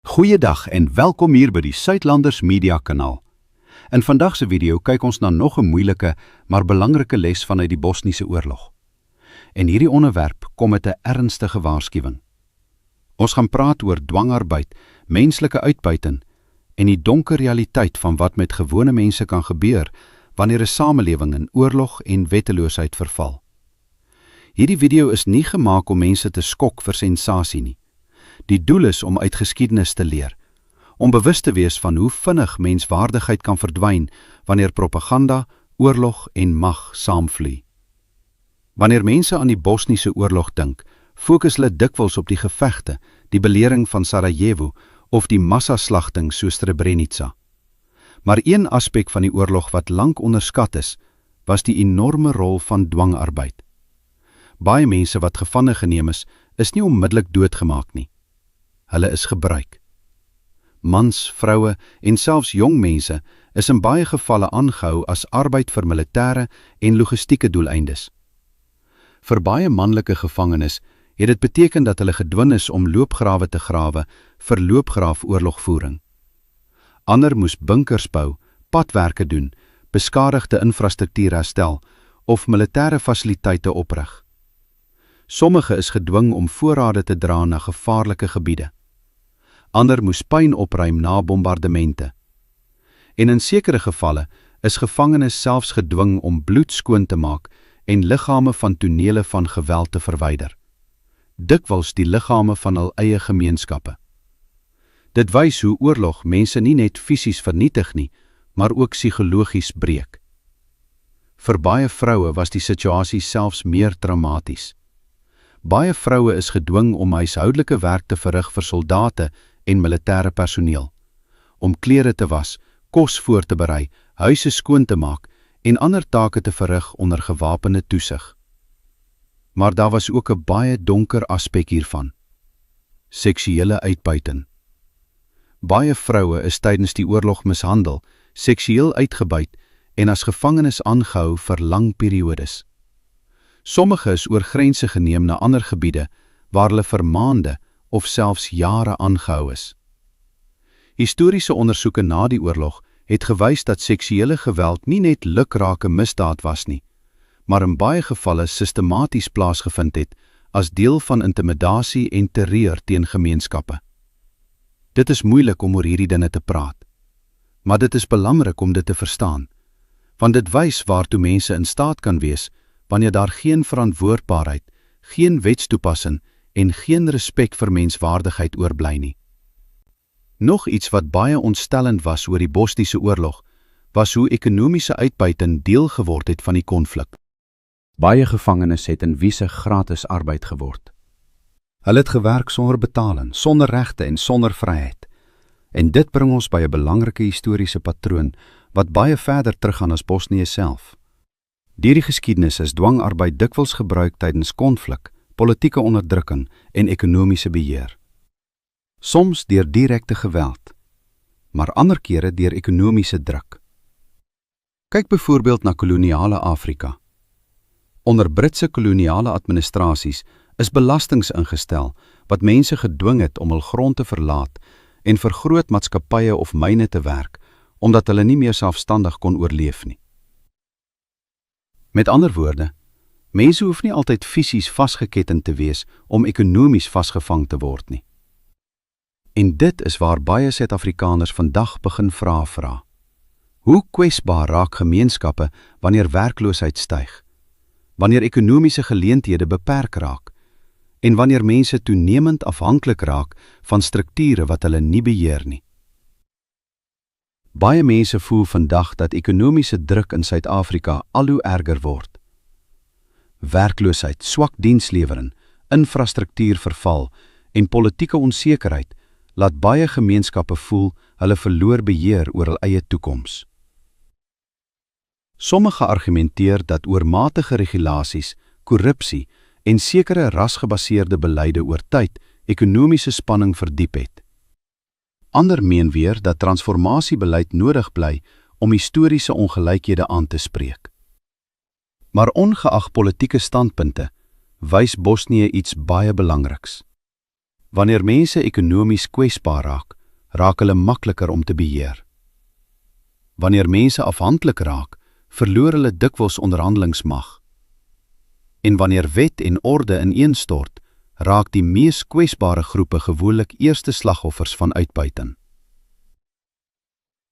Goeiedag en welkom hier by die Suidlanders Media kanaal. In vandag se video kyk ons na nog 'n moeilike, maar belangrike les vanuit die Bosniese oorlog. En hierdie onderwerp kom met 'n ernstige waarskuwing. Ons gaan praat oor dwangarbeid, menslike uitbuiting en die donker realiteit van wat met gewone mense kan gebeur wanneer 'n samelewing in oorlog en wetteloosheid verval. Hierdie video is nie gemaak om mense te skok vir sensasie nie. Die doel is om uit geskiedenis te leer, om bewus te wees van hoe vinnig menswaardigheid kan verdwyn wanneer propaganda, oorlog en mag saamvloei. Wanneer mense aan die Bosniese oorlog dink, fokus hulle dikwels op die gevegte, die belering van Sarajevo of die massaslagting soos Srebrenica. Maar een aspek van die oorlog wat lank onderskat is, was die enorme rol van dwangarbeid. Baie mense wat gevange geneem is nie onmiddellik doodgemaak nie. Hulle is gebruik. Mans, vroue en selfs jong mense is in baie gevalle aangehou as arbeid vir militêre en logistieke doeleindes. Vir baie manlike gevangenes het dit beteken dat hulle gedwing is om loopgrawe te grawe vir loopgraafoorlogvoering. Ander moes bunkers bou, padwerke doen, beskadigde infrastruktuur herstel of militêre fasiliteite oprig. Sommige is gedwing om voorrade te dra na gevaarlike gebiede. Ander moes puin opruim na bombardemente. En in sekere gevalle is gevangenes selfs gedwing om bloed skoon te maak en liggame van tonele van geweld te verwyder. Dikwels die liggame van hul eie gemeenskappe. Dit wys hoe oorlog mense nie net fisies vernietig nie, maar ook psigologies breek. Vir baie vroue was die situasie selfs meer traumaties. Baie vroue is gedwing om huishoudelike werk te verrig vir soldate en militêre personeel, om klere te was, kos voor te berei, huise skoon te maak en ander take te verrig onder gewapende toesig. Maar daar was ook 'n baie donker aspek hiervan: seksuele uitbuiting. Baie vroue is tydens die oorlog mishandel, seksueel uitgebuit en as gevangenes aangehou vir lang periodes. Sommige is oor grense geneem na ander gebiede waar hulle vir maande of selfs jare aangehou is. Historiese ondersoeke na die oorlog het gewys dat seksuele geweld nie net lukrake misdaad was nie, maar in baie gevalle sistematies plaasgevind het as deel van intimidasie en terreur teen gemeenskappe. Dit is moeilik om oor hierdie dinge te praat, maar dit is belangrik om dit te verstaan, want dit wys waartoe mense in staat kan wees wanneer daar geen verantwoordbaarheid, geen wetstoepassing en geen respek vir menswaardigheid oorbly nie. Nog iets wat baie ontstellend was oor die Bosniese oorlog, was hoe ekonomiese uitbuiting deel geword het van die konflik. Baie gevangenes het in wiese gratis arbeid geword. Hulle het gewerk sonder betaling, sonder regte en sonder vryheid. En dit bring ons by 'n belangrike historiese patroon wat baie verder teruggaan as Bosnië self. Deur die geskiedenis is dwangarbeid dikwels gebruik tydens konflik, politieke onderdrukking en ekonomiese beheer. Soms deur direkte geweld, maar ander kere deur ekonomiese druk. Kyk byvoorbeeld na koloniale Afrika. Onder Britse koloniale administrasies is belastings ingestel wat mense gedwing het om hul grond te verlaat en vir groot maatskappye of myne te werk, omdat hulle nie meer selfstandig kon oorleef nie. Met ander woorde, mense hoef nie altyd fisies vasgeketend te wees om ekonomies vasgevang te word nie. En dit is waar baie Suid-Afrikaners vandag begin vra. Hoe kwesbaar raak gemeenskappe wanneer werkloosheid styg, wanneer ekonomiese geleenthede beperk raak en wanneer mense toenemend afhanklik raak van strukture wat hulle nie beheer nie. Baie mense voel vandag dat ekonomiese druk in Suid-Afrika al hoe erger word. Werkloosheid, swak dienslewering, infrastruktuurverval en politieke onsekerheid laat baie gemeenskappe voel hulle verloor beheer oor hul eie toekoms. Sommige argumenteer dat oormatige regulasies, korrupsie en sekere rasgebaseerde beleide oor tyd ekonomiese spanning verdiep het. Ander meen weer dat transformasiebeleid nodig bly om historiese ongelykhede aan te spreek. Maar ongeag politieke standpunte, wys Bosnië iets baie belangriks. Wanneer mense ekonomies kwesbaar raak, raak hulle makliker om te beheer. Wanneer mense afhanklik raak, verloor hulle dikwels onderhandelingsmag. En wanneer wet en orde ineenstort, raak die mees kwesbare groepe gewoonlik eerste slagoffers van uitbuiting.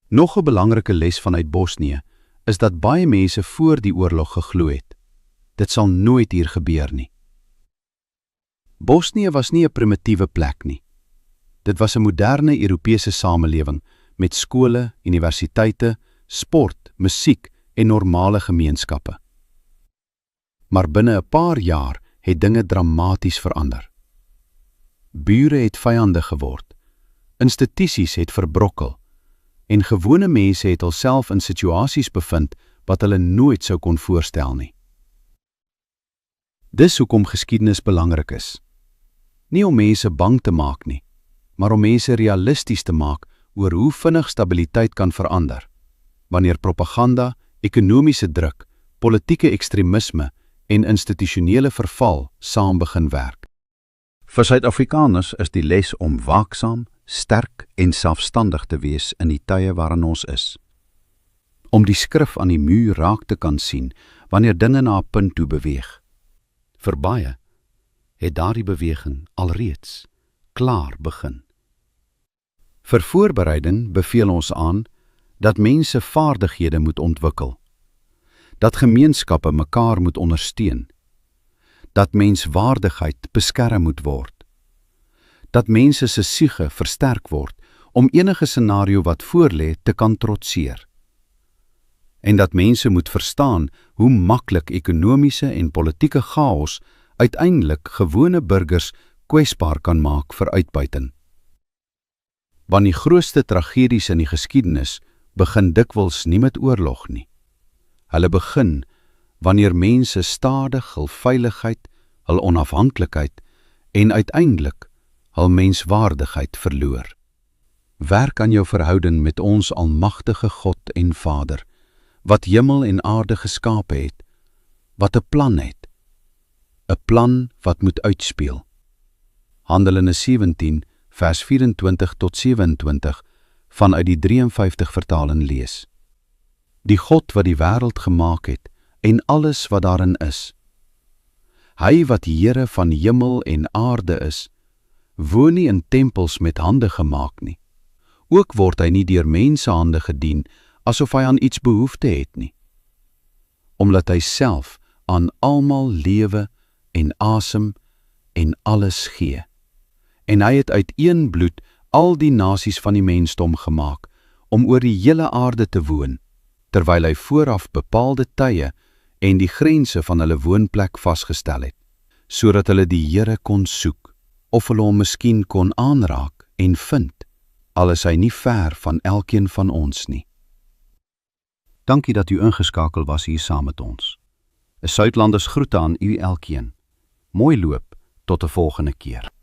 Nog 'n belangrike les vanuit Bosnië is dat baie mense voor die oorlog geglo het. Dit sal nooit hier gebeur nie. Bosnië was nie 'n primitiewe plek nie. Dit was 'n moderne Europese samelewing met skole, universiteite, sport, musiek en normale gemeenskappe. Maar binne 'n paar jaar het dinge dramaties verander. Bure het vyande geword, institusies het verbrokkel en gewone mense het hulself in situasies bevind wat hulle nooit sou kon voorstel nie. Dis hoekom geskiedenis belangrik is. Nie om mense bang te maak nie, maar om mense realisties te maak oor hoe vinnig stabiliteit kan verander, wanneer propaganda, ekonomiese druk, politieke ekstremisme en institusionele verval saam begin werk. Vir Suid-Afrikaners is die les om waaksaam, sterk en selfstandig te wees in die tye waarin ons is. Om die skrif aan die muur raak te kan sien wanneer dinge na 'n punt toe beweeg. Vir baie het daardie beweging alreeds klaar begin. Vir voorbereiding beveel ons aan dat mense vaardighede moet ontwikkel, dat gemeenskappe mekaar moet ondersteun, dat menswaardigheid beskerm moet word, dat mense se siege versterk word om enige scenario wat voorlê te kan trotseer, en dat mense moet verstaan hoe maklik ekonomiese en politieke chaos uiteindelik gewone burgers kwesbaar kan maak vir uitbuiting. Want die grootste tragedies in die geskiedenis begin dikwels nie met oorlog nie. Hulle begin wanneer mense stadig hul veiligheid, hul onafhanklikheid en uiteindelik hul menswaardigheid verloor. Werk aan jou verhouding met ons almagtige God en Vader, wat hemel en aarde geskape het, wat 'n plan het, 'n plan wat moet uitspeel. Handelinge 17 vers 24 tot 27 vanuit die 53 vertaling lees. Die God wat die wêreld gemaak het en alles wat daarin is. Hy wat Here van hemel en aarde is, woon nie in tempels met hande gemaak nie. Ook word hy nie deur mense hande gedien asof hy aan iets behoefte het nie. Omdat hy self aan almal lewe en asem en alles gee. En hy het uit een bloed al die nasies van die mensdom gemaak om oor die hele aarde te woon, terwyl hy vooraf bepaalde tye en die grense van hulle woonplek vasgestel het, sodat hulle die Here kon soek, of hulle hom miskien kon aanraak en vind, al is hy nie ver van elkeen van ons nie. Dankie dat u ingeskakel was hier saam met ons. 'n Suidlanders groete aan u elkeen. Mooi loop, tot 'n volgende keer.